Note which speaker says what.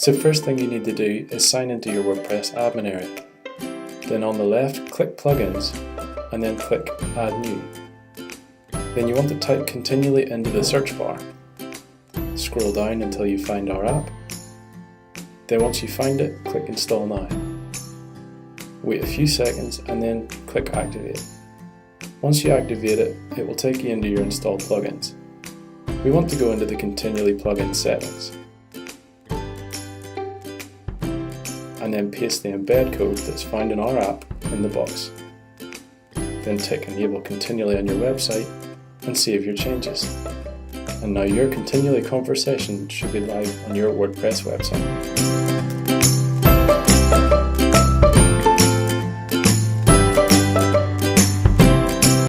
Speaker 1: So first thing you need to do is sign into your WordPress admin area. Then on the left, click Plugins and then click Add New. Then you want to type continually into the search bar. Scroll down until you find our app. Then once you find it, click Install Now. Wait a few seconds and then click Activate. Once you activate it, it will take you into your installed plugins. We want to go into the continually plugin settings and then paste the embed code that's found in our app in the box. Then tick Enable Continually on your website and save your changes. And now your continually conversation should be live on your WordPress website.